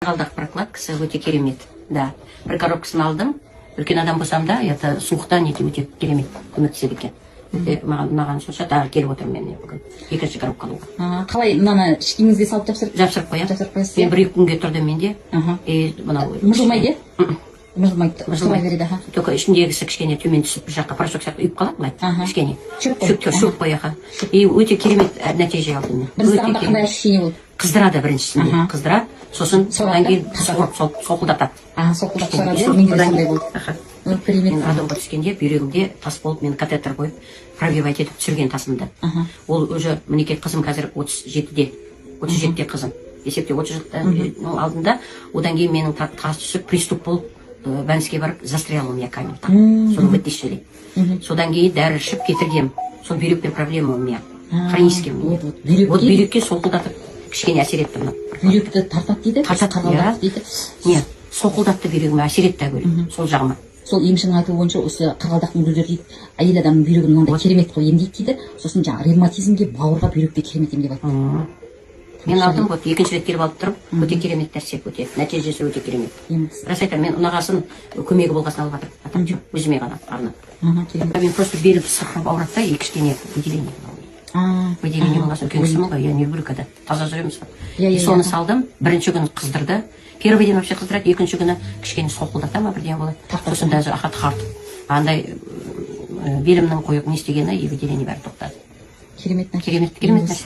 Қалдақ прокладкасы өте керемет. Да. Бір коробкасын алдым. Үлкен адам болсам да, это суықтан өте керемет көмектеседі екен. Маған сонша тағы келіп отырмын мен бүгін. Екінші коробка алуға. Қалай мынаны ішкеңізге салып жапсырып қоямын. Жапсырып қоясыз. Мен 1-2 күнге тұрды менде. Мыжылмайды? Мыжылмай береді. Только ішіндегісі кішкене төмен түсіп бір жаққа порошок сияқты үйіп қалады былай. Кішкене. Шөп қояға. И өте керемет нәтиже алдым. Бірінші тағында қандай ощущение болды? Қыздырады біріншісінде. Қыздырады, сосын содан кейін солқылдатады. Солқылдап шығарады. Менде сондай болды. Мен радомға түскенде бүйрегімде тас болып, мен катетер қойып, пробивать етіп түсірген тасымды. Ол уже мінекей қызым қазір 37-де қызым. Есепте 30 алдында, одан кейін менің тас түсіп, приступ болып, Бәніске барып, застрял у меня камень. Соны вытащили. Содан кейін дәрі ішіп кетіргем. Сол бүйрекпен проблема у меня. Хронический. Вот бүйрекке солқылдатып кішкене әсер етті. Бүйректі тартады дейді? Тартады дейді. Нет, солқылдатты бүйрегіме әсер етті әгөлі. Сол жағыма. Сол емшінің айтуы бойынша осы қырғалдақтың гүлдері дейді, әйел адамның бүйрегін мынандай керемет қылып емдейді дейді. Сосын жаңа ревматизмге, бауырға, бүйрекке керемет емдеп айтты. Мен алдым, вот екінші рет келіп алып тұрып, өте керемет нәрсе, өте нәтижесі өте керемет. Рас айтамын, мен ұнағасын көмегі болғасын алып жатырмын. Өзіме ғана арнап. Мен просто белім сырқырып ауырады да, кішкене выделение. Выделение болғасын үлкен кісімін ғой, я не люблю, когда таза жүреміз. Соны салдым, бірінші күні қыздырды. Первый день вообще қыздырады, екінші күні кішкене солқылдата ма бірден болады. Сосын даже ахат хард. Андай белімнің қойып не істегені, и выделение бәрі тоқтады. Керемет нәрсе.